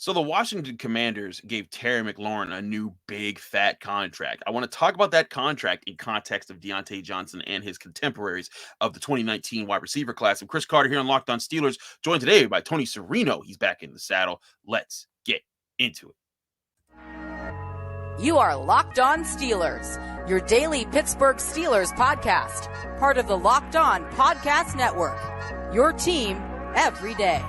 So the Washington Commanders gave Terry McLaurin a new big fat contract. I want to talk about that contract in context of Diontae Johnson and his contemporaries of the 2019 wide receiver class. I'm Chris Carter here on Locked On Steelers, joined today by Tony Serino. He's back in the saddle. Let's get into it. You are Locked On Steelers, your daily Pittsburgh Steelers podcast, part of the Locked On Podcast Network, your team every day.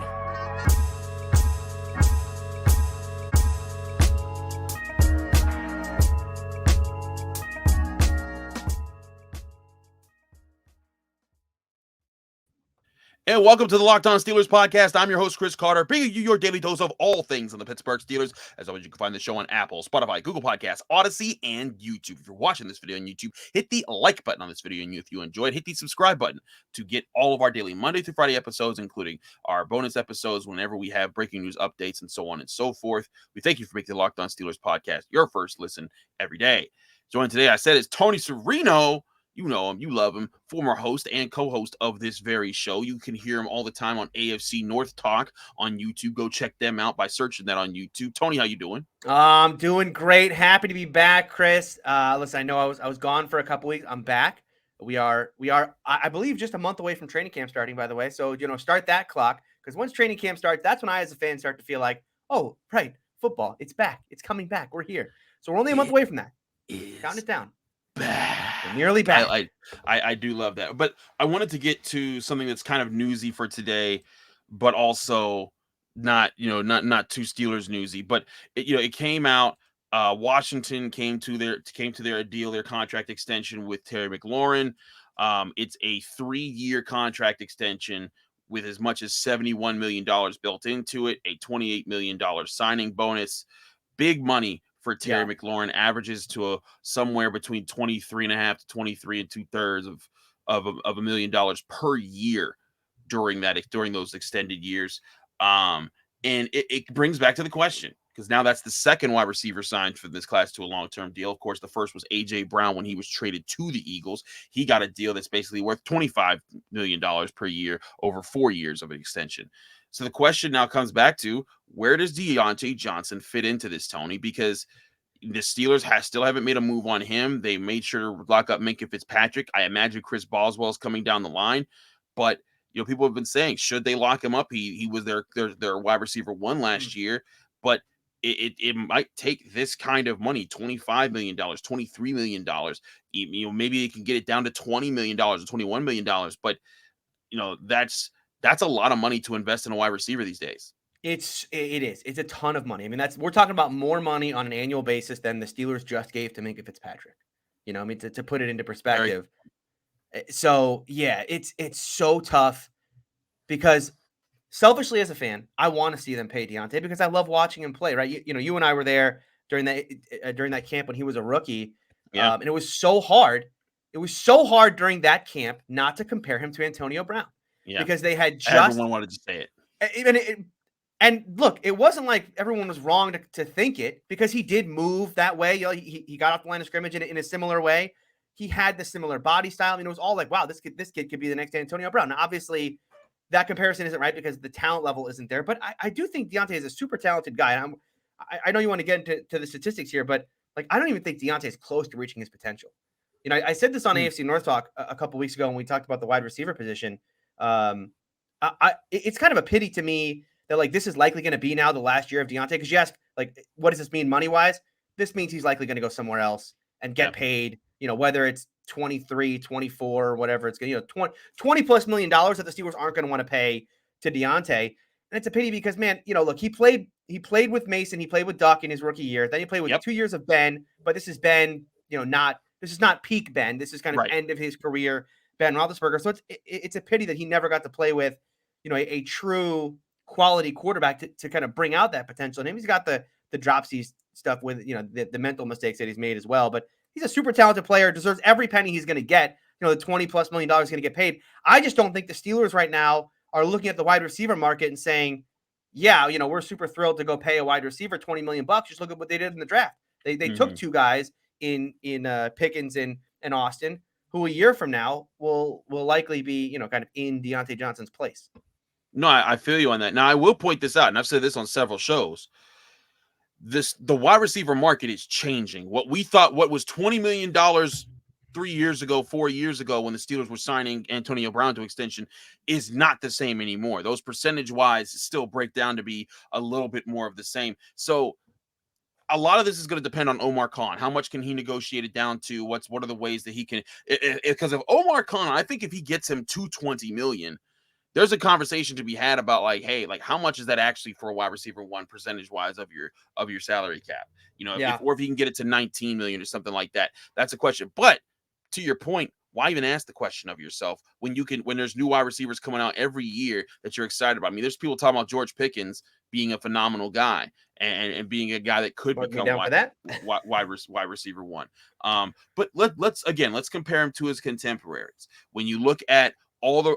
And welcome to the Locked On Steelers podcast. I'm your host, Chris Carter, bringing you your daily dose of all things on the Pittsburgh Steelers. As always, you can find the show on Apple, Spotify, Google Podcasts, Odyssey, and YouTube. If you're watching this video on YouTube, hit the like button on this video. And if you enjoyed, hit the subscribe button to get all of our daily Monday through Friday episodes, including our bonus episodes whenever we have breaking news updates and so on and so forth. We thank you for making the Locked On Steelers podcast your first listen every day. Joined today, I said, is Tony Serino. You know him, you love him, former host and co-host of this very show. You can hear him all the time on AFC North Talk on YouTube. Go check them out by searching that on YouTube. Tony, how you doing? I'm doing great. Happy to be back, Chris. Listen, I know I was gone for a couple weeks. I'm back. We are, I believe, just a month away from training camp starting, by the way. So, start that clock, because once training camp starts, that's when I, as a fan, start to feel like, oh, right, football, it's back. It's coming back. We're here. So we're only a month away from that. Count it down. Back. We're nearly back. I do love that. But I wanted to get to something that's kind of newsy for today, but also not too Steelers newsy. But it came out. Washington came to their deal, their contract extension with Terry McLaurin. It's a 3-year contract extension with as much as $71 million built into it, a $28 million signing bonus, big money for Terry McLaurin, averages to somewhere between 23.5 to 23 2/3 of $1 million per year during those extended years. And it brings back to the question, because now that's the second wide receiver signed for this class to a long-term deal. Of course, the first was A.J. Brown when he was traded to the Eagles. He got a deal that's basically worth $25 million per year over 4 years of an extension. So the question now comes back to, where does Diontae Johnson fit into this, Tony? Because the Steelers still haven't made a move on him. They made sure to lock up Minkah Fitzpatrick. I imagine Chris Boswell's coming down the line. But people have been saying, should they lock him up? He was their wide receiver one last year. But it might take this kind of money, $25 million, $23 million. Maybe they can get it down to $20 million or $21 million. But that's a lot of money to invest in a wide receiver these days. It is. It's a ton of money. I mean, we're talking about more money on an annual basis than the Steelers just gave to Minkah Fitzpatrick. To put it into perspective. So yeah, it's so tough, because selfishly as a fan, I want to see them pay Diontae, because I love watching him play. Right? You and I were there during that camp when he was a rookie. Yeah. And it was so hard. It was so hard during that camp not to compare him to Antonio Brown. Yeah. Because they had everyone wanted to say it. And look, it wasn't like everyone was wrong to think it, because he did move that way. He got off the line of scrimmage in a similar way. He had the similar body style. It was all like, wow, this kid could be the next Antonio Brown. Now, obviously, that comparison isn't right, because the talent level isn't there. But I do think Diontae is a super talented guy. And I know you want to get into the statistics here, but I don't even think Diontae is close to reaching his potential. I said this on AFC North Talk a couple weeks ago when we talked about the wide receiver position. It's kind of a pity to me that this is likely going to be now the last year of Diontae, because you ask, what does this mean money-wise? This means he's likely going to go somewhere else and get paid, whether it's 23, 24, whatever it's going to, $20 plus million that the Steelers aren't going to want to pay to Diontae. And it's a pity because, man, look, he played with Mason, he played with Duck in his rookie year. Then he played with 2 years of Ben, but this is Ben, this is not peak Ben. This is kind of end of his career, Ben Roethlisberger. So it's a pity that he never got to play with, a true quality quarterback to kind of bring out that potential. And he's got the dropsy stuff with, the mental mistakes that he's made as well. But he's a super talented player, deserves every penny he's going to get. The $20 plus million is going to get paid. I just don't think the Steelers right now are looking at the wide receiver market and saying, yeah, we're super thrilled to go pay a wide receiver $20 million. Just look at what they did in the draft. They took two guys in Pickens and Austin, who a year from now will likely be, kind of in Diontae Johnson's place. No, I feel you on that. Now, I will point this out, and I've said this on several shows. The wide receiver market is changing. What we thought, what was $20 million 3 years ago, 4 years ago, when the Steelers were signing Antonio Brown to extension, is not the same anymore. Those percentage-wise still break down to be a little bit more of the same. So a lot of this is going to depend on Omar Khan. How much can he negotiate it down to? What are the ways that he can? Because if Omar Khan, I think if he gets him to $20 million, there's a conversation to be had about like, hey, like how much is that actually for a wide receiver one percentage wise of your salary cap? You know, Yeah. if he can get it to 19 million or something like that, that's a question. But to your point, why even ask the question of yourself when there's new wide receivers coming out every year that you're excited about? I mean, there's people talking about George Pickens being a phenomenal guy and being a guy that could become wide receiver one. But let's compare him to his contemporaries. When you look at all the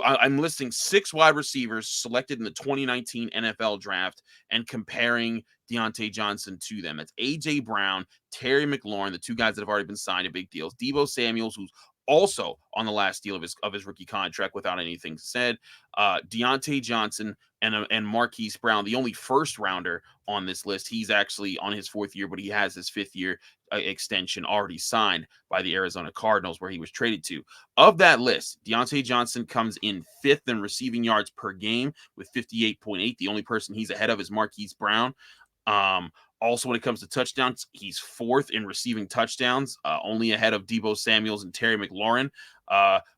I'm listing 6 wide receivers selected in the 2019 NFL draft and comparing Diontae Johnson to them. That's A.J. Brown, Terry McLaurin, the 2 guys that have already been signed to big deals. Deebo Samuels, who's also on the last deal of his rookie contract without anything said. Diontae Johnson and Marquise Brown, the only first rounder on this list. He's actually on his 4th year, but he has his 5th year extension already signed by the Arizona Cardinals, where he was traded to. Of that list, Diontae Johnson comes in 5th in receiving yards per game with 58.8. The only person he's ahead of is Marquise Brown. Also, when it comes to touchdowns, he's 4th in receiving touchdowns, only ahead of Deebo Samuels and Terry McLaurin,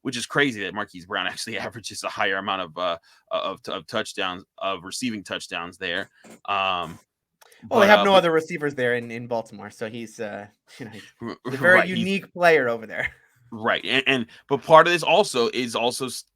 which is crazy that Marquise Brown actually averages a higher amount of touchdowns, of receiving touchdowns there. Well, they have no other receivers there in Baltimore, so he's he's a very unique player over there. Right, but part of this also is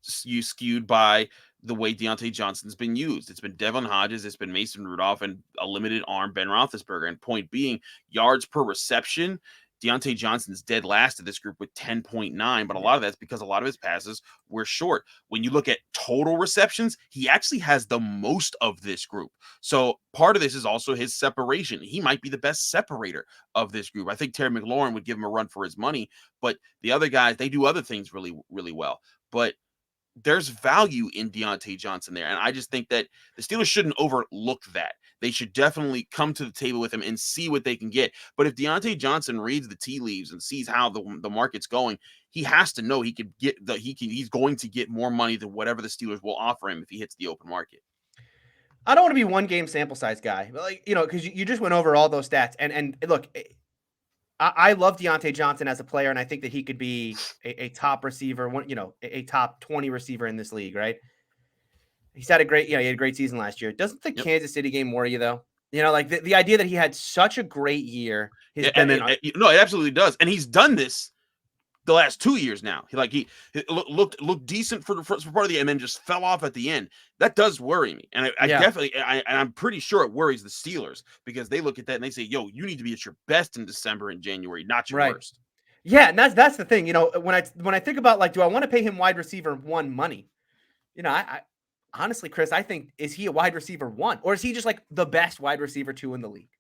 skewed by the way Diontae Johnson's been used. It's been Devon Hodges, it's been Mason Rudolph, and a limited arm Ben Roethlisberger. And point being, yards per reception, Diontae Johnson's dead last of this group with 10.9, but a lot of that's because a lot of his passes were short. When you look at total receptions, he actually has the most of this group. So part of this is also his separation. He might be the best separator of this group. I think Terry McLaurin would give him a run for his money, but the other guys, they do other things really, really well. But there's value in Diontae Johnson there. And I just think that the Steelers shouldn't overlook that. They should definitely come to the table with him and see what they can get. But if Diontae Johnson reads the tea leaves and sees how the market's going, he has to know he's going to get more money than whatever the Steelers will offer him if he hits the open market. I don't want to be one game sample size guy, but because you just went over all those stats. And look, I love Diontae Johnson as a player, and I think that he could be a top receiver, a top 20 receiver in this league, right? He's had he had a great season last year. Doesn't the Kansas City game worry you, though? Like the idea that he had such a great year. It absolutely does. And he's done this the last 2 years now. He looked decent for part of the end and then just fell off at the end. That does worry me. And I'm pretty sure it worries the Steelers, because they look at that and they say, yo, you need to be at your best in December and January, not your worst. Yeah, and that's the thing. When I think about, like, do I want to pay him wide receiver 1 money? I honestly, Chris, I think, is he a wide receiver 1, or is he just like the best wide receiver 2 in the league?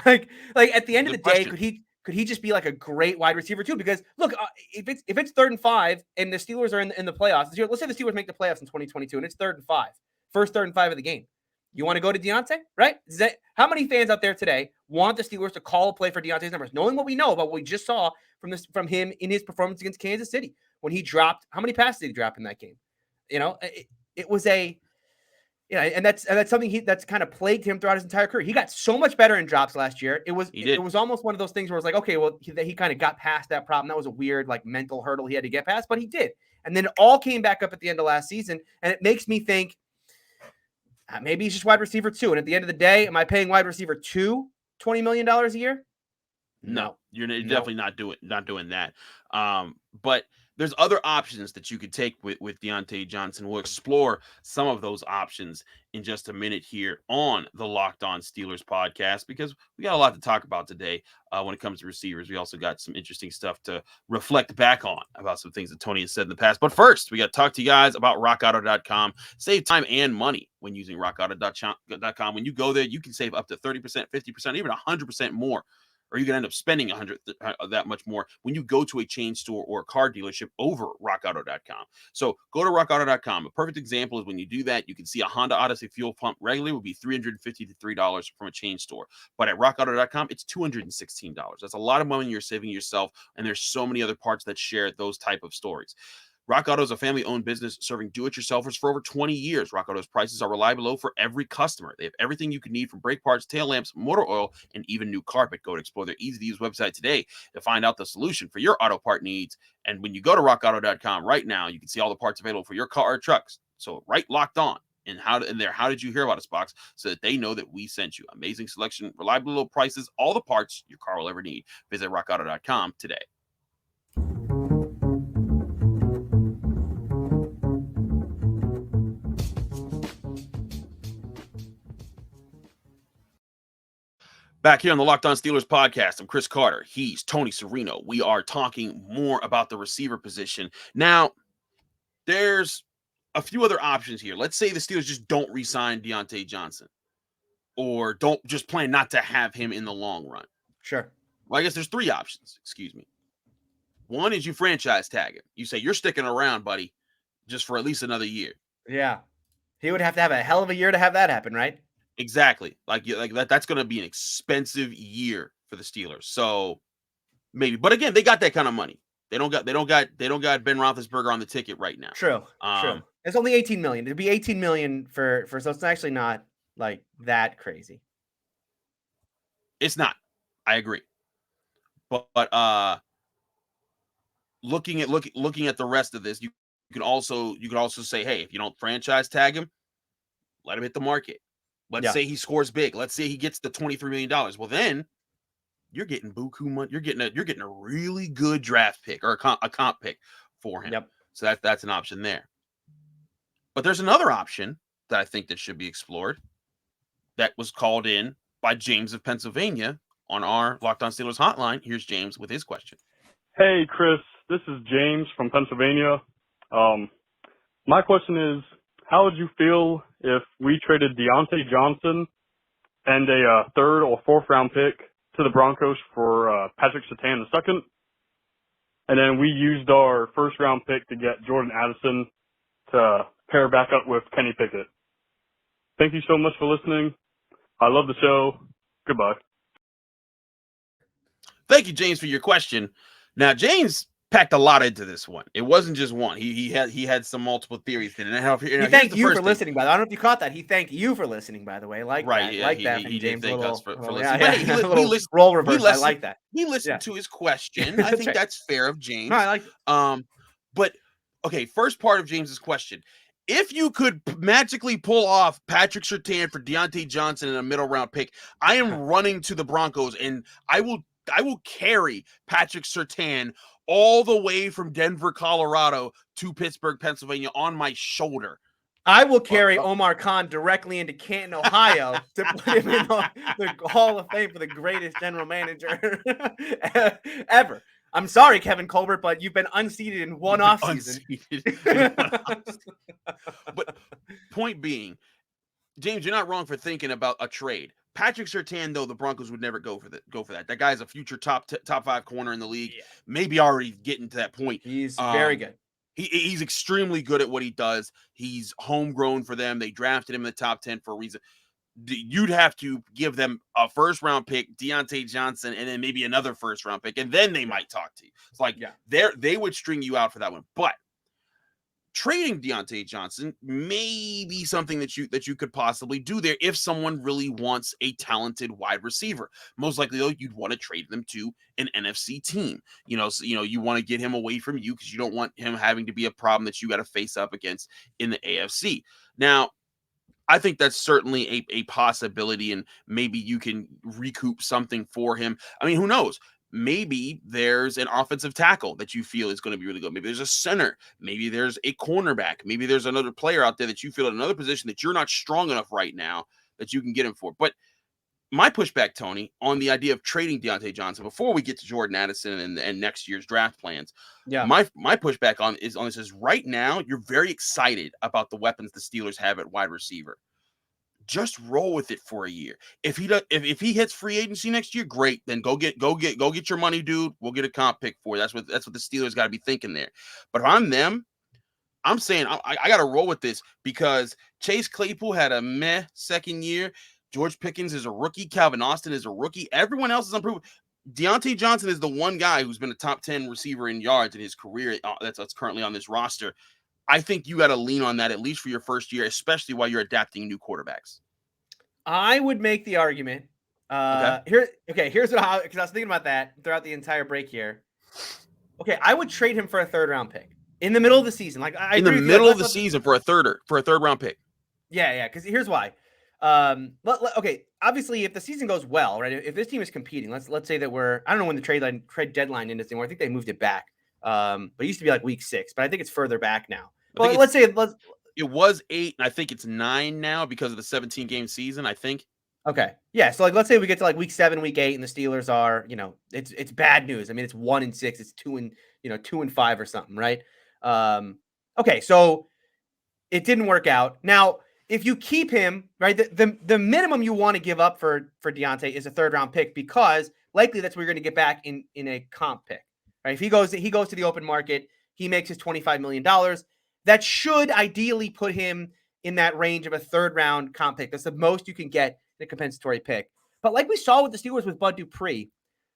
Like at the end of the day, could he just be like a great wide receiver 2? Because look, if it's 3rd and 5 and the Steelers are in the playoffs this year, let's say the Steelers make the playoffs in 2022 and it's 3rd and 5, first 3rd and 5 of the game. You want to go to Diontae, right? How many fans out there today want the Steelers to call a play for Diontae's numbers, knowing what we know about what we just saw from him in his performance against Kansas City when he dropped? How many passes did he drop in that game? It was and that's something that's kind of plagued him throughout his entire career. He got so much better in drops last year. It was almost one of those things where it's like, okay, well, he kind of got past that problem. That was a weird, like, mental hurdle he had to get past, but he did. And then it all came back up at the end of last season, and it makes me think maybe he's just wide receiver 2. And at the end of the day, am I paying wide receiver 2 $20 million a year? No, you're definitely not doing that. But there's other options that you could take with Diontae Johnson. We'll explore some of those options in just a minute here on the Locked On Steelers podcast, because we got a lot to talk about today when it comes to receivers. We also got some interesting stuff to reflect back on about some things that Tony has said in the past. But first, we got to talk to you guys about rockauto.com. Save time and money when using rockauto.com. When you go there, you can save up to 30%, 50%, even 100% more or you can end up spending that much more when you go to a chain store or a car dealership over rockauto.com. So go to rockauto.com. A perfect example is when you do that, you can see a Honda Odyssey fuel pump regularly would be $350 to $300 from a chain store. But at rockauto.com, it's $216. That's a lot of money you're saving yourself. And there's so many other parts that share those type of stories. Rock Auto is a family-owned business serving do-it-yourselfers for over 20 years. Rock Auto's prices are reliably low for every customer. They have everything you can need from brake parts, tail lamps, motor oil, and even new carpet. Go to explore their easy-to-use website today to find out the solution for your auto part needs. And when you go to rockauto.com right now, you can see all the parts available for your car or trucks. So locked on. And how did you hear about us box so that they know that we sent you? Amazing selection, reliable low prices, all the parts your car will ever need. Visit rockauto.com today. Back here on the Locked On Steelers podcast, I'm Chris Carter. He's Tony Serino. We are talking more about the receiver position. Now, there's a few other options here. Let's say the Steelers just don't re-sign Diontae Johnson or don't just plan not to have him in the long run. Sure. Well, I guess there's three options. Excuse me. One is you franchise tag him. You say, you're sticking around, buddy, just for at least another year. Yeah. He would have to have a hell of a year to have that happen, right? Exactly. Like that. That's going to be an expensive year for the Steelers. So maybe, but again, they got that kind of money. They don't got Ben Roethlisberger on the ticket right now. True. True. It's only $18 million. It'd be $18 million for so it's actually not like that crazy. It's not. I agree. But looking at the rest of this, you could also say, hey, if you don't franchise tag him, let him hit the market. Let's say he scores big. Let's say he gets the $23 million. Well, then you're getting buku money. You're getting a really good draft pick or a comp pick for him. Yep. So that's an option there. But there's another option that I think that should be explored that was called in by James of Pennsylvania on our Locked On Steelers hotline. Here's James with his question. Hey, Chris. This is James from Pennsylvania. My question is, how would you feel if we traded Diontae Johnson and a third or fourth round pick to the Broncos for Patrick Surtain II, and then we used our first round pick to get Jordan Addison to pair back up with Kenny Pickett? Thank you so much for listening. I love the show. Goodbye. Thank you, James, for your question. Now, James packed a lot into this one. It wasn't just one. He had some multiple theories. And he thanked you for listening, by the way. I don't know if you caught that. He thanked you for listening, by the way. Like right, that. Yeah, like he, that. He James, did thank us for listening. Yeah, but he listened, role reverse. I like that. He listened to his question. I think that's fair of James. No, I like it. But okay, first part of James's question. If you could magically pull off Patrick Surtain for Diontae Johnson in a middle round pick, I am running to the Broncos and I will carry Patrick Surtain all the way from Denver, Colorado to Pittsburgh, Pennsylvania on my shoulder. I will carry Omar Khan directly into Canton, Ohio to put him in the Hall of Fame for the greatest general manager ever. I'm sorry, Kevin Colbert, but you've been unseated in one offseason. But point being, James, you're not wrong for thinking about a trade. Patrick Surtain, though, the Broncos would never go for that. That guy's a future top 5 corner in the league. Yeah. Maybe already getting to that point. He's very good. He's extremely good at what he does. He's homegrown for them. They drafted him in the top 10 for a reason. You'd have to give them a first-round pick, Diontae Johnson, and then maybe another first-round pick, and then they might talk to you. It's like they would string you out for that one. But trading Diontae Johnson may be something that you could possibly do there if someone really wants a talented wide receiver. Most likely, though, you'd want to trade them to an NFC team. You want to get him away from you because you don't want him having to be a problem that you got to face up against in the AFC. Now, I think that's certainly a possibility, and maybe you can recoup something for him. I mean, who knows? Maybe there's an offensive tackle that you feel is going to be really good. Maybe there's a center. Maybe there's a cornerback. Maybe there's another player out there that you feel at another position that you're not strong enough right now that you can get him for. But my pushback, Tony, on the idea of trading Diontae Johnson before we get to Jordan Addison and next year's draft plans. Yeah. My pushback on this is right now you're very excited about the weapons the Steelers have at wide receiver. just roll with it for a year. If he hits free agency next year, great. Then go get your money, dude. We'll get a comp pick for you. That's what the Steelers got to be thinking there. But if I'm them, I'm saying I got to roll with this because Chase Claypool had a meh second year. George Pickens is a rookie. Calvin Austin is a rookie. Everyone else is unproven. Diontae Johnson is the one guy who's been a top 10 receiver in yards in his career. That's currently on this roster. I think you got to lean on that at least for your first year, especially while you're adapting new quarterbacks. I would make the argument. Here's what because I was thinking about that throughout the entire break here. Okay, I would trade him for a third round pick in the middle of the season. Like in the middle of the season for a third round pick. Yeah. Because here's why. Okay, obviously, if the season goes well, right? If this team is competing, let's say that I don't know when the trade deadline is anymore. I think they moved it back. But it used to be like week 6, but I think it's further back now. Well, it was 8, and I think it's 9 now because of the 17-game season, I think. Okay. Yeah. So let's say we get to like week 7, week 8, and the Steelers are, it's bad news. I mean, it's 1-6, it's 2-5 or something, right? Okay. So it didn't work out. Now, if you keep him, right, the minimum you want to give up for Diontae is a third round pick because likely that's where you're going to get back in a comp pick, right? If he goes to the open market, he makes his $25 million. That should ideally put him in that range of a third round comp pick. That's the most you can get in a compensatory pick. But like we saw with the Steelers with Bud Dupree,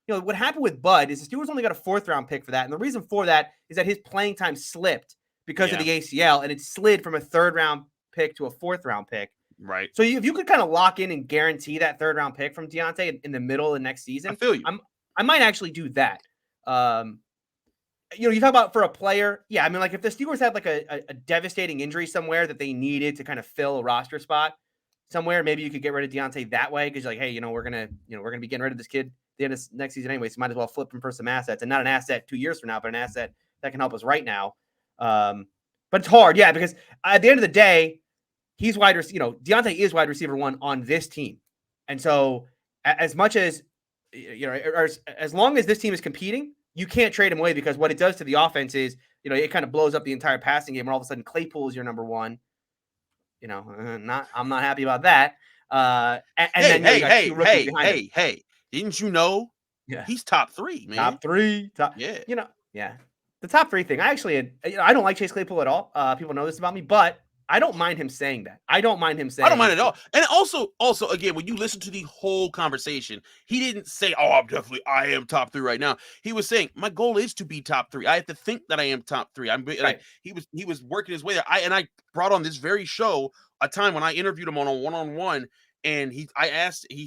what happened with Bud is the Steelers only got a 4th round pick for that. And the reason for that is that his playing time slipped because of the ACL, and it slid from a 3rd round pick to a 4th round pick. Right. So if you could kind of lock in and guarantee that 3rd round pick from Diontae in the middle of the next season, I feel you. I might actually do that. You talk about for a player. Yeah. I mean, like if the Steelers had like a devastating injury somewhere that they needed to kind of fill a roster spot somewhere, maybe you could get rid of Diontae that way. Cause you're like, hey, we're going to be getting rid of this kid at the end of next season anyway. So might as well flip him for some assets, and not an asset 2 years from now, but an asset that can help us right now. But it's hard. Yeah. Because at the end of the day, he's Diontae is wide receiver 1 on this team. And so as much as, as long as this team is competing, you can't trade him away because what it does to the offense is, it kind of blows up the entire passing game where all of a sudden Claypool is your number 1. I'm not happy about that. Hey, didn't you know? Yeah. He's top 3, man. Top 3. Yeah. Yeah. The top 3 thing. I don't like Chase Claypool at all. People know this about me, but I don't mind him saying that. I don't mind it at all. And also, again, when you listen to the whole conversation, he didn't say, I am top 3 right now. He was saying, my goal is to be top 3. I have to think that I am top 3. Like, he was working his way there. I brought on this very show a time when I interviewed him on a one-on-one, and he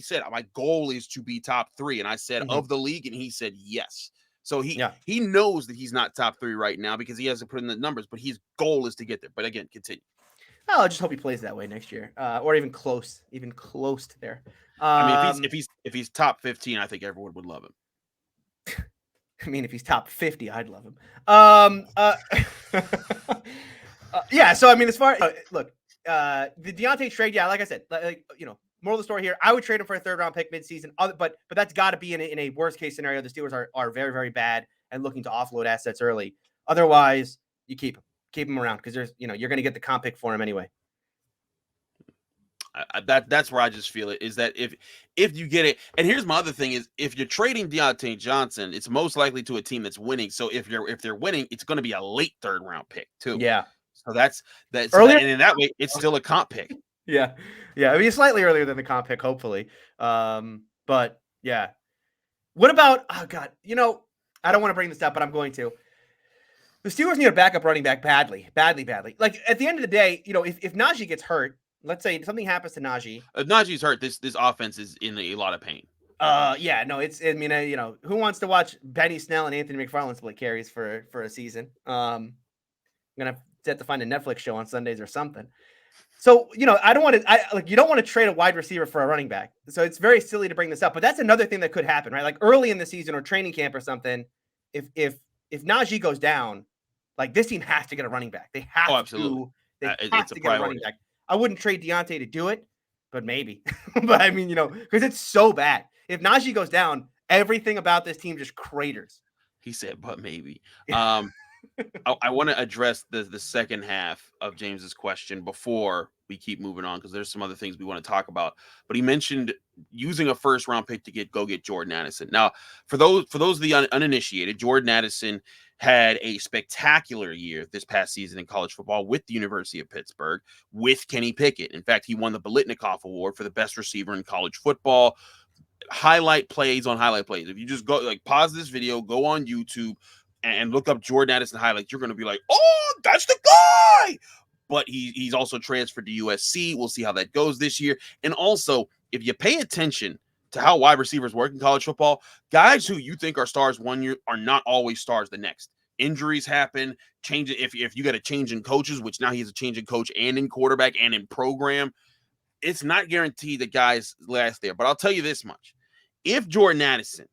said, my goal is to be top 3. And I said, of the league, and he said, yes. So he knows that he's not top 3 right now because he hasn't put in the numbers, but his goal is to get there. But again, continue. I just hope he plays that way next year, or even close to there. I mean, if he's top 15, I think everyone would love him. I mean, if he's top 50, I'd love him. Yeah. So I mean, as far look, the Diontae trade, like I said, moral of the story here, I would trade him for a 3rd round pick midseason. But that's got to be in a worst case scenario. The Steelers are very, very bad and looking to offload assets early. Otherwise, you keep him around because there's you're going to get the comp pick for him anyway. That's where I just feel it is that if you get it, and here's my other thing is if you're trading Diontae Johnson, it's most likely to a team that's winning. So if they're winning, it's going to be a late 3rd round pick too. Yeah. So that's earlier, and in that way, it's still a comp pick. Yeah. I mean, slightly earlier than the comp pick, hopefully. But yeah. What about? Oh God, I don't want to bring this up, but I'm going to. The Steelers need a backup running back badly. Like at the end of the day, if Najee gets hurt, let's say something happens to Najee. If Najee's hurt, this offense is in a lot of pain. Who wants to watch Benny Snell and Anthony McLaurin split carries for a season? I'm gonna have to find a Netflix show on Sundays or something. So, I don't want to, you don't want to trade a wide receiver for a running back. So it's very silly to bring this up, but that's another thing that could happen, right? Like early in the season or training camp or something, if Najee goes down, like this team has to get a running back. They have to get a running back. I wouldn't trade Diontae to do it, but maybe. But I mean, because it's so bad. If Najee goes down, everything about this team just craters. He said, but maybe. I want to address the second half of James's question before we keep moving on, because there's some other things we want to talk about. But he mentioned using a first round pick to go get Jordan Addison. Now, for those of the uninitiated, Jordan Addison had a spectacular year this past season in college football with the University of Pittsburgh with Kenny Pickett. In fact, he won the Biletnikoff Award for the best receiver in college football. Highlight plays on highlight plays. If you just go pause this video, go on YouTube and look up Jordan Addison highlights, you're going to be like, oh, that's the guy. But he's also transferred to USC. We'll see how that goes this year. And also, if you pay attention to how wide receivers work in college football, guys who you think are stars one year are not always stars the next. Injuries happen. Change it if you got a change in coaches, which now he has a change in coach and in quarterback and in program. It's not guaranteed that guys last there. But I'll tell you this much. If Jordan Addison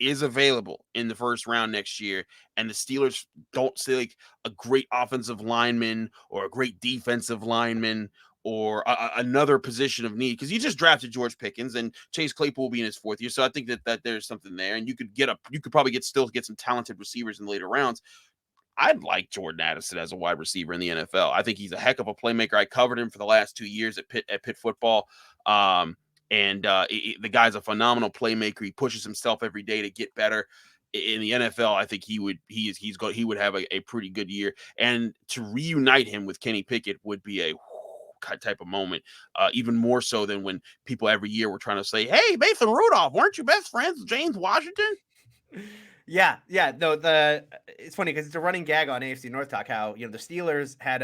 is available in the first round next year and the Steelers don't select a great offensive lineman or a great defensive lineman or another position of need, because you just drafted George Pickens and Chase Claypool will be in his fourth year. So I think that there's something there, and you could probably still get some talented receivers in later rounds. I'd like Jordan Addison as a wide receiver in the NFL. I think he's a heck of a playmaker. I covered him for the last 2 years at Pitt football. The guy's a phenomenal playmaker. He pushes himself every day to get better. In the NFL, I think he would have a pretty good year. And to reunite him with Kenny Pickett would be a type of moment, even more so than when people every year were trying to say, "Hey, Mason Rudolph, weren't you best friends with James Washington?" Yeah. No, it's funny because it's a running gag on AFC North Talk how the Steelers had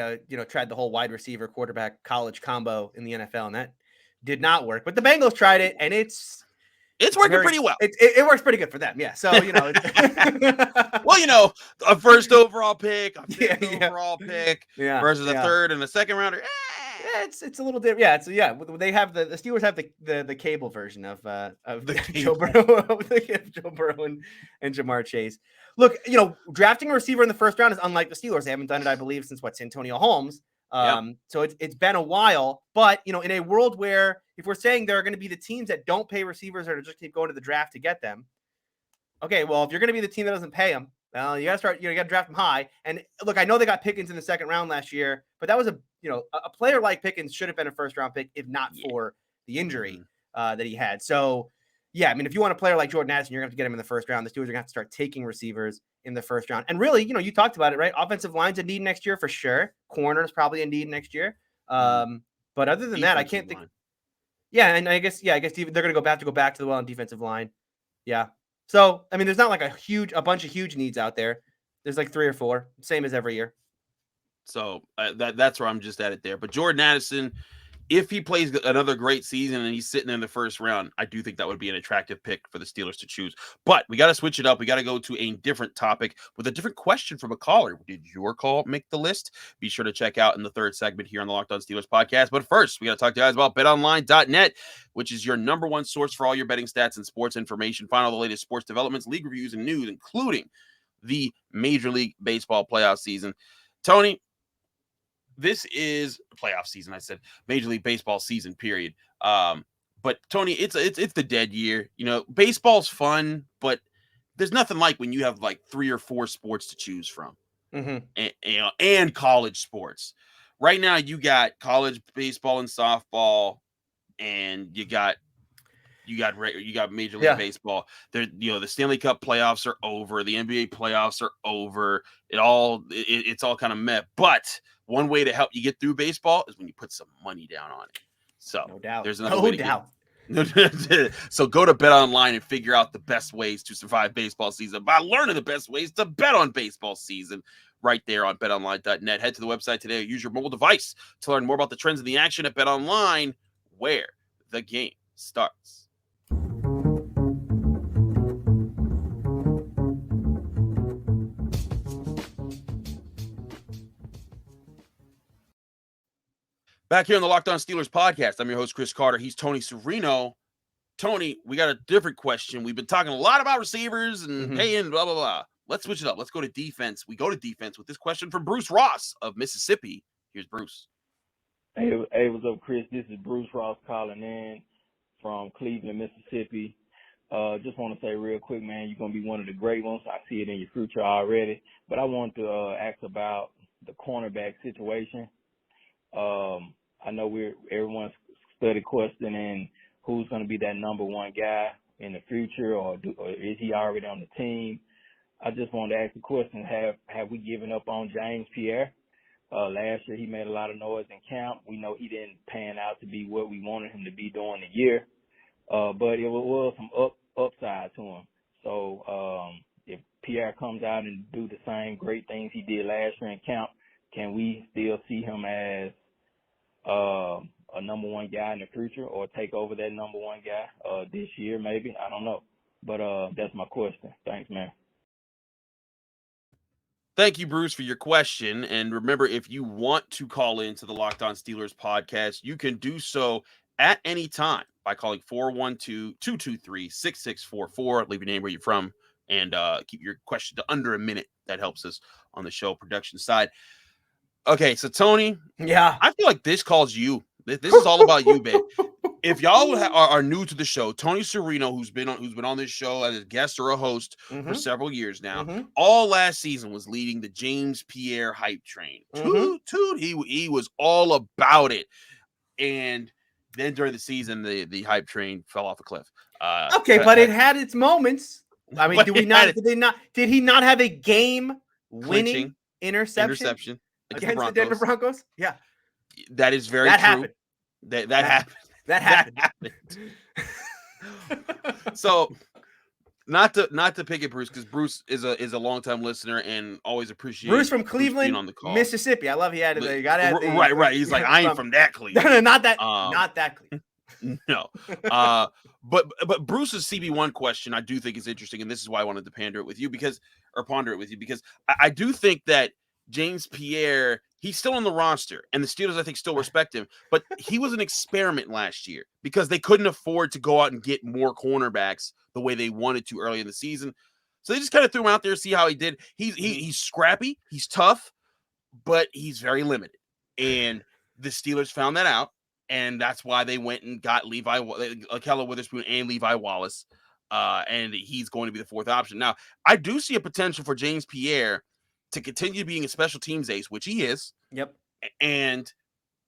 tried the whole wide receiver quarterback college combo in the NFL, and that did not work. But the Bengals tried it, and it's working pretty well. It works pretty good for them. Yeah. So well, a first overall pick, a fifth overall pick versus a third and a second rounder. It's a little different. They have the Steelers have the cable version of Joe Burrow and Jamar Chase. Look, drafting a receiver in the first round is unlike the Steelers. They haven't done it, I believe, since Antonio Holmes. So it's been a while, but in a world where if we're saying there are going to be the teams that don't pay receivers or just keep going to the draft to get them, okay, well, if you're going to be the team that doesn't pay them, well, you got to draft them high. And look, I know they got Pickens in the second round last year, but that was a player like Pickens should have been a first round pick if not for the injury that he had. So yeah, I mean, if you want a player like Jordan Addison, you're going to have to get him in the first round. The Steelers are going to have to start taking receivers in the first round. And really, you talked about it, right? Offensive line's a need next year for sure. Corner's probably a need next year. But other than that, I can't think. Yeah, and I guess they're going to go back to the well on defensive line. Yeah. So, I mean, there's not like a bunch of huge needs out there. There's like 3 or 4, same as every year. So that's where I'm just at it there. But Jordan Addison, if he plays another great season and he's sitting in the first round, I do think that would be an attractive pick for the Steelers to choose. But we got to switch it up. We got to go to a different topic with a different question from a caller. Did your call make the list? Be sure to check out in the third segment here on the Locked On Steelers podcast. But first, we got to talk to you guys about betonline.net, which is your number one source for all your betting stats and sports information. Find all the latest sports developments, league reviews, and news, including the Major League Baseball playoff season. Tony, this is playoff season. I said Major League Baseball season, period. But Tony, it's the dead year. Baseball's fun, but there's nothing like when you have like 3 or 4 sports to choose from, and college sports. Right now, you got college baseball and softball, and you got Major League Baseball. The Stanley Cup playoffs are over. The NBA playoffs are over. It's all kind of meh. But one way to help you get through baseball is when you put some money down on it. So no doubt. There's another way to So go to BetOnline and figure out the best ways to survive baseball season by learning the best ways to bet on baseball season right there on betonline.net. Head to the website today or use your mobile device to learn more about the trends in the action at BetOnline, where the game starts. Back here on the Locked On Steelers podcast, I'm your host, Chris Carter. He's Tony Serino. Tony, we got a different question. We've been talking a lot about receivers and paying, blah, blah, blah. Let's switch it up. Let's go to defense. We go to defense with this question from Bruce Ross of Mississippi. Here's Bruce. Hey, what's up, Chris? This is Bruce Ross calling in from Cleveland, Mississippi. Just want to say real quick, man, you're going to be one of the great ones. I see it in your future already. But I want to ask about the cornerback situation. I know everyone's study questioning who's going to be that number one guy in the future, or is he already on the team? I just wanted to ask the question, have we given up on James Pierre? Last year he made a lot of noise in camp. We know he didn't pan out to be what we wanted him to be during the year. But it was some upside to him. So if Pierre comes out and do the same great things he did last year in camp, can we still see him as a number one guy in the future, or take over that number one guy this year maybe? I don't know. But that's my question. Thanks, man. Thank you, Bruce, for your question. And remember, if you want to call into the Locked On Steelers podcast, you can do so at any time by calling 412-223-6644. Leave your name, where you're from, and keep your question to under a minute. That helps us on the show production side. Okay, so Tony, I feel like this calls you. This is all about you, babe. If y'all are new to the show, Tony Serino, who's been on this show as a guest or a host for several years now, all last season was leading the James Pierre hype train. He was all about it, and then during the season, the hype train fell off a cliff. But it had its moments. I mean, did he not have a game-winning interception against the Denver Broncos? Yeah, that is very true. Happened. That happened. That happened. So, not to pick at Bruce, because Bruce is a longtime listener and always appreciates Bruce from Cleveland, on the call. Mississippi. I love he added there. You got to add right. He's like, I ain't from that Cleveland. No, not that Cleveland. No. But Bruce's CB1 question I do think is interesting, and this is why I wanted to ponder it with you because I do think that James Pierre, he's still on the roster, and the Steelers, I think, still respect him. But he was an experiment last year because they couldn't afford to go out and get more cornerbacks the way they wanted to early in the season. So they just kind of threw him out there to see how he did. He's scrappy, he's tough, but he's very limited. And the Steelers found that out, and that's why they went and got Ahkello, Witherspoon, and Levi Wallace, and he's going to be the fourth option. Now, I do see a potential for James Pierre to continue being a special teams ace, which he is. Yep. And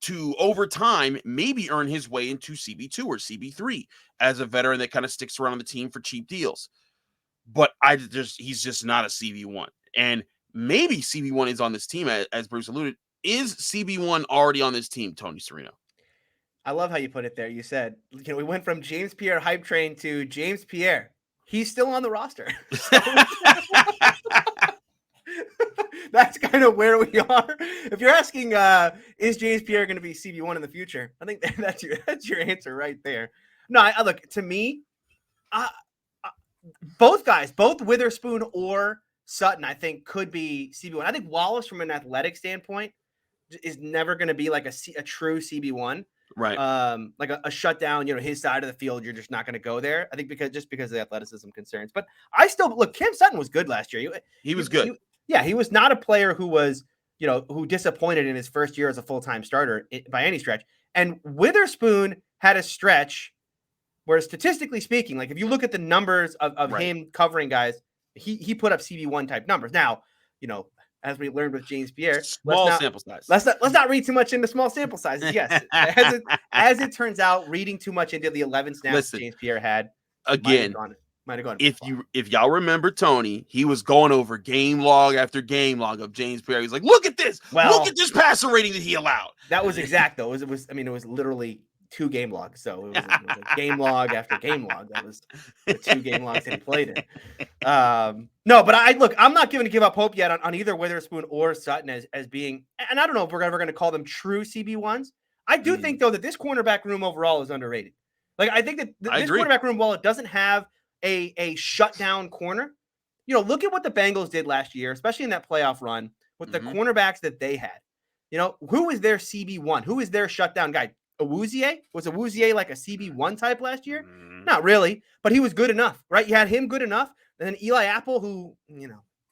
to, over time, maybe earn his way into CB2 or CB3 as a veteran that kind of sticks around the team for cheap deals. But he's just not a CB1. And maybe CB1 is on this team, as Bruce alluded. Is CB1 already on this team, Tony Serino? I love how you put it there. You said, we went from James Pierre hype train to James Pierre. He's still on the roster. That's kind of where we are. If you're asking, is James Pierre going to be CB1 in the future? I think that's your answer right there. No, look, to me, both guys, both Witherspoon or Sutton, I think could be CB1. I think Wallace, from an athletic standpoint, is never going to be like a true CB1. Right. Like a shutdown, his side of the field, you're just not going to go there. I think because of the athleticism concerns. But I still look, Cam Sutton was good last year. He was good. He was not a player who was, who disappointed in his first year as a full-time starter by any stretch. And Witherspoon had a stretch where, statistically speaking, like if you look at the numbers of him covering guys, he put up CB1 type numbers. Now, as we learned with James Pierre, sample size. Let's not read too much into small sample sizes. Yes, as it turns out, reading too much into the 11 snaps James Pierre had might have gone. If y'all remember Tony, he was going over game log after game log of James Pierre. He's like, look at this. Look at this passer rating that he allowed. That was exact though. It was literally 2 game logs. So it was a game log after game log. That was the 2 game logs that he played in. No, but I'm not going to give up hope yet on either Witherspoon or Sutton as being, and I don't know if we're ever going to call them true CB1s. I do think though that this cornerback room overall is underrated. Like I think that this cornerback room, while it doesn't have a shutdown corner, look at what the Bengals did last year, especially in that playoff run with the cornerbacks that they had. Who is their CB1? Who is their shutdown guy? Awuzie? Was Awuzie like a CB1 type last year? Not really, but he was good enough, right? You had him good enough. And then Eli Apple, who,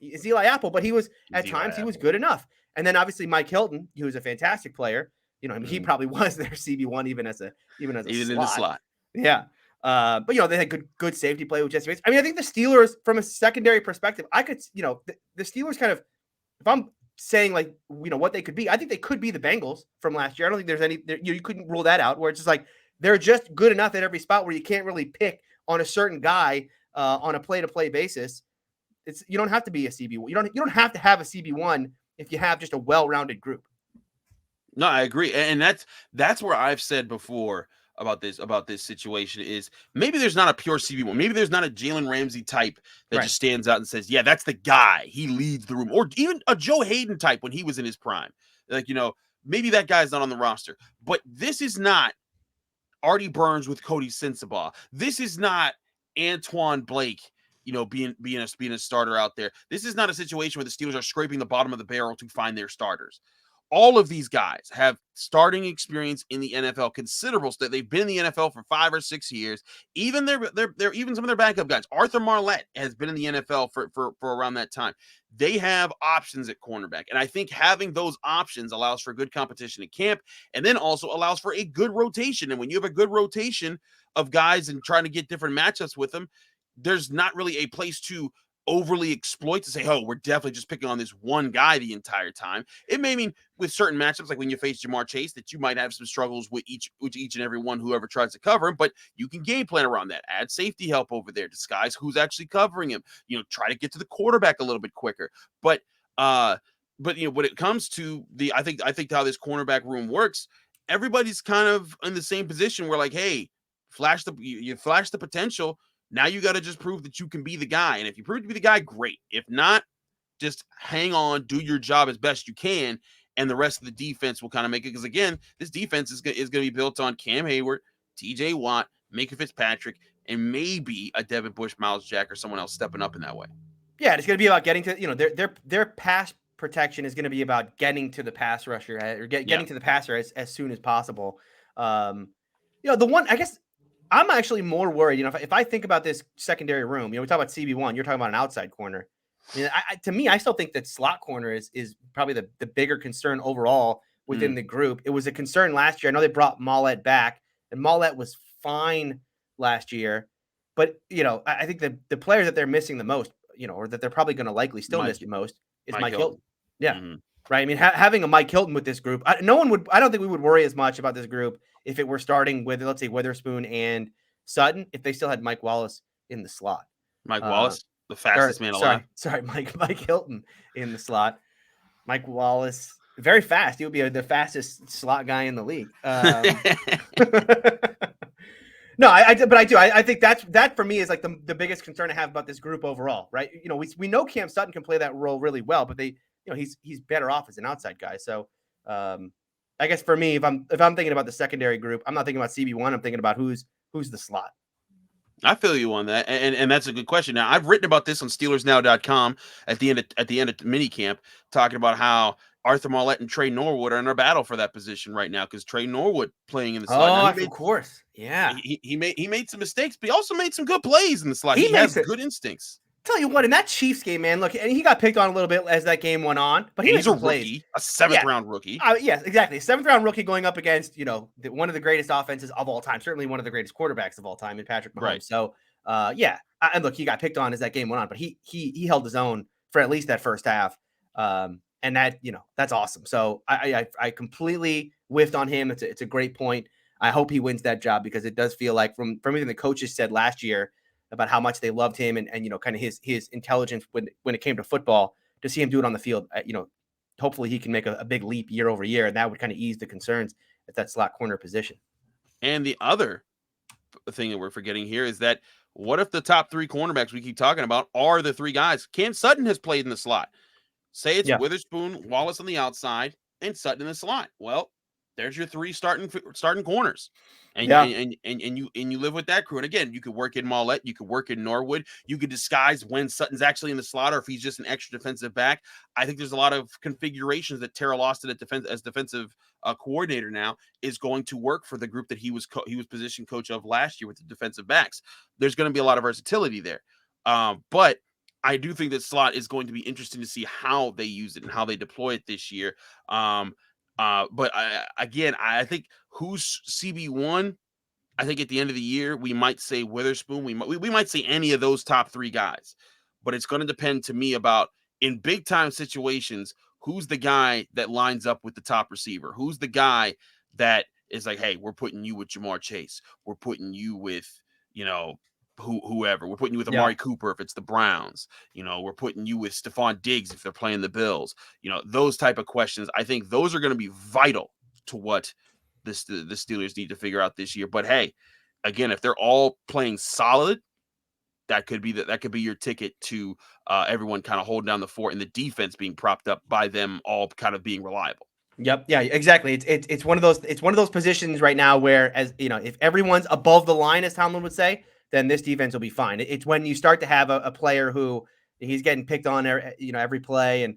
is Eli Apple, but he was he was good enough. And then obviously Mike Hilton, who was a fantastic player. He probably was their CB1 even as a slot. In the slot. Yeah. But they had good safety play with Jesse Bates. I mean, I think the Steelers, from a secondary perspective, I could, the Steelers kind of, if I'm saying like, what they could be, I think they could be the Bengals from last year. I don't think there's any, you couldn't rule that out, where it's just like, they're just good enough at every spot where you can't really pick on a certain guy on a play-to-play basis. You don't have to be a CB1. You don't have to have a CB1 if you have just a well-rounded group. No, I agree. And that's where I've said before about this situation is maybe there's not a pure CB1. Maybe there's not a Jalen Ramsey type that just stands out and says, yeah, that's the guy. He leads the room. Or even a Joe Hayden type when he was in his prime. Like, maybe that guy's not on the roster. But this is not Artie Burns with Cody Sensabaugh. This is not Antoine Blake, being a starter out there. This is not a situation where the Steelers are scraping the bottom of the barrel to find their starters. All of these guys have starting experience in the NFL, considerable. They've been in the NFL for 5 or 6 years. Even they're even some of their backup guys. Arthur Marlette has been in the NFL for around that time. They have options at cornerback, and I think having those options allows for good competition at camp, and then also allows for a good rotation. And when you have a good rotation of guys and trying to get different matchups with them, there's not really a place to overly exploit to say, oh, we're definitely just picking on this one guy the entire time. It may mean with certain matchups, like when you face Jamar Chase, that you might have some struggles with each and every one, whoever tries to cover him, but you can game plan around that. Add safety help over there, disguise who's actually covering him, try to get to the quarterback a little bit quicker. But when it comes to I think how this cornerback room works, everybody's kind of in the same position where like, hey, you flash the potential. Now you got to just prove that you can be the guy. And if you prove to be the guy, great. If not, just hang on, do your job as best you can, and the rest of the defense will kind of make it. Because, again, this defense is going to be built on Cam Hayward, TJ Watt, Minkah Fitzpatrick, and maybe a Devin Bush, Miles Jack, or someone else stepping up in that way. Yeah, it's going to be about getting to, their pass protection is going to be about getting to the pass rusher or getting to the passer as soon as possible. The one, I guess, I'm actually more worried, if I think about this secondary room, we talk about CB1, you're talking about an outside corner. I mean, to me, I still think that slot corner is probably the bigger concern overall within the group. It was a concern last year. I know they brought Mullett back, and Mullett was fine last year. But, I think the players that they're missing the most, or that they're probably going to likely still miss the most is Mike Hilton. Yeah. Mm-hmm. Right. I mean, having a Mike Hilton with this group, I don't think we would worry as much about this group if it were starting with, let's say, Witherspoon and Sutton, if they still had Mike Wallace in the slot. Mike Wallace, the fastest man alive. Sorry, Mike Hilton in the slot. Mike Wallace, very fast. He would be the fastest slot guy in the league. No, I do. I think that for me is like the biggest concern I have about this group overall, right? We know Cam Sutton can play that role really well, but he's better off as an outside guy. So I guess for me, if I'm thinking about the secondary group, I'm not thinking about CB1. I'm thinking about who's the slot. I feel you on that, and that's a good question. Now, I've written about this on SteelersNow.com at the end of minicamp, talking about how Arthur Mullett and Trey Norwood are in a battle for that position right now because Trey Norwood playing in the slot. Of course, yeah. He made some mistakes, but he also made some good plays in the slot. He has good instincts. Tell you what, in that Chiefs game, man, look, and he got picked on a little bit as that game went on, but he's a rookie, a 7th round rookie. Yes, exactly. 7th round rookie going up against, one of the greatest offenses of all time, certainly one of the great quarterbacks of all time in Patrick Mahomes. Right. So, and look, he got picked on as that game went on, but he held his own for at least that first half. And that, that's awesome. So I completely whiffed on him. It's a great point. I hope he wins that job because it does feel like from everything the coaches said last year about how much they loved him and kind of his intelligence when it came to football, to see him do it on the field, hopefully he can make a big leap year over year, and that would kind of ease the concerns at that slot corner position. And the other thing that we're forgetting here is that what if the top 3 cornerbacks we keep talking about are the 3 guys? Cam Sutton has played in the slot. Say it's Witherspoon, Wallace on the outside, and Sutton in the slot. Well, there's your 3 starting corners, and you live with that crew. And again, you could work in Mullett, you could work in Norwood, you could disguise when Sutton's actually in the slot or if he's just an extra defensive back. I think there's a lot of configurations that Terrell Austin as defensive coordinator now is going to work for the group that he was position coach of last year with the defensive backs. There's going to be a lot of versatility there, but I do think that slot is going to be interesting to see how they use it and how they deploy it this year. But I think who's CB1, I think at the end of the year, we might say Witherspoon. We might say any of those top 3 guys, but it's going to depend to me about in big time situations, who's the guy that lines up with the top receiver? Who's the guy that is like, hey, we're putting you with Jamar Chase. We're putting you with, whoever. We're putting you with Amari Cooper if it's the Browns. We're putting you with Stephon Diggs if they're playing the Bills. Those type of questions. I think those are going to be vital to what the Steelers need to figure out this year. But hey, again, if they're all playing solid, that could be your ticket to everyone kind of holding down the fort and the defense being propped up by them all kind of being reliable. Yep. Yeah, exactly. It's one of those positions right now where, as if everyone's above the line, as Tomlin would say, then this defense will be fine. It's when you start to have a player who he's getting picked on, every play, and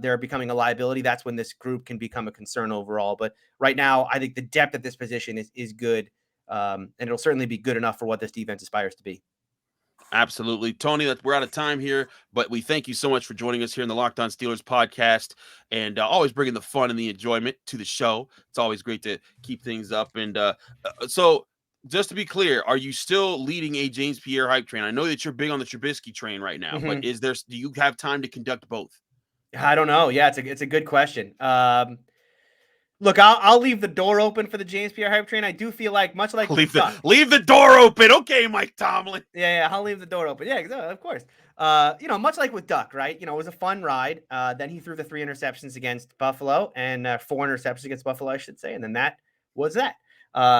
they're becoming a liability. That's when this group can become a concern overall. But right now, I think the depth at this position is good, and it'll certainly be good enough for what this defense aspires to be. Absolutely. Tony, we're out of time here, but we thank you so much for joining us here in the Locked On Steelers podcast and always bringing the fun and the enjoyment to the show. It's always great to keep things up. And so just to be clear, are you still leading a James Pierre hype train? I know that you're big on the Trubisky train right now, but do you have time to conduct both? I don't know. Yeah, it's a good question. Look, I'll leave the door open for the James Pierre hype train. I do feel like much like leave the door open. Okay, Mike Tomlin. Yeah, I'll leave the door open. Yeah, of course. Much like with Duck, right? It was a fun ride. Then he threw the 3 interceptions against Buffalo and 4 interceptions against Buffalo, I should say. And then that was that.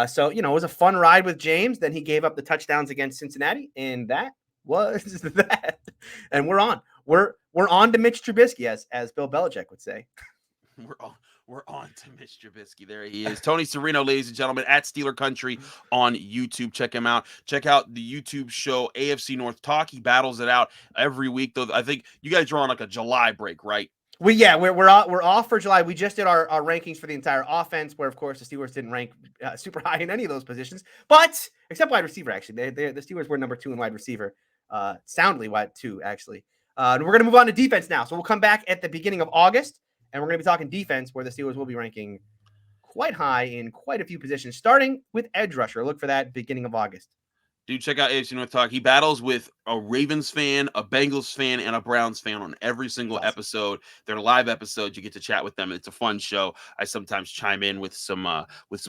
So it was a fun ride with James. Then he gave up the touchdowns against Cincinnati, and that was that. And we're on. We're on to Mitch Trubisky, as Bill Belichick would say. We're on to Mitch Trubisky. There he is. Tony Serino, ladies and gentlemen, at Steeler Country on YouTube. Check him out. Check out the YouTube show AFC North Talk. He battles it out every week, though. I think you guys are on like a July break, right? We're off for July. We just did our rankings for the entire offense, where of course the Steelers didn't rank super high in any of those positions, but except wide receiver. Actually, the Steelers were number 2 in wide receiver, soundly wide 2 actually. And we're gonna move on to defense now. So we'll come back at the beginning of August. And we're going to be talking defense, where the Steelers will be ranking quite high in quite a few positions, starting with edge rusher. Look for that beginning of August. Dude, check out AFC North Talk. He battles with a Ravens fan, a Bengals fan, and a Browns fan on every single episode. They're live episodes. You get to chat with them. It's a fun show. I sometimes chime in with some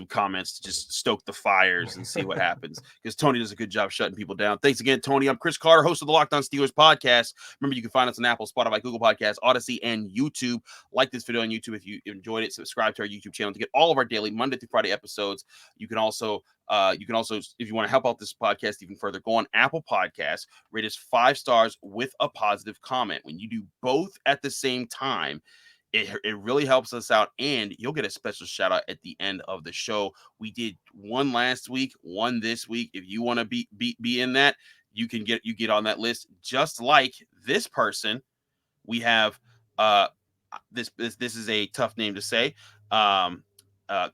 comments to just stoke the fires and see what happens, because Tony does a good job shutting people down. Thanks again, Tony. I'm Chris Carter, host of the Locked On Steelers podcast. Remember, you can find us on Apple, Spotify, Google Podcasts, Odyssey, and YouTube. Like this video on YouTube if you enjoyed it. Subscribe to our YouTube channel to get all of our daily Monday through Friday episodes. You can also, if you want to help out this podcast even further, go on Apple Podcasts, rate us 5 stars with a positive comment. When you do both at the same time, it really helps us out, and you'll get a special shout out at the end of the show. We did one last week, one this week. If you want to be in that, you get on that list. Just like this person, we have this is a tough name to say.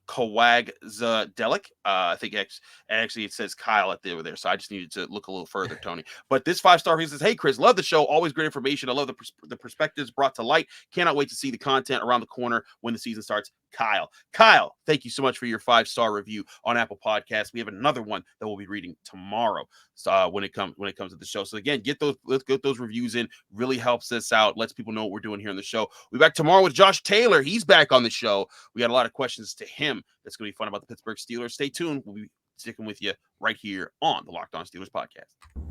Kawagzadelic. I think actually it says Kyle at there, so I just needed to look a little further, Tony. But this 5-star, he says, "Hey Chris, love the show. Always great information. I love the perspectives brought to light. Cannot wait to see the content around the corner when the season starts." Kyle, thank you so much for your 5-star review on Apple Podcasts. We have another one that we'll be reading tomorrow. When it comes to the show. So again, let's get those reviews in. Really helps us out. Lets people know what we're doing here on the show. We'll be back tomorrow with Josh Taylor. He's back on the show. We got a lot of questions to him. That's going to be fun about the Pittsburgh Steelers. Stay tuned. We'll be sticking with you right here on the Locked On Steelers podcast.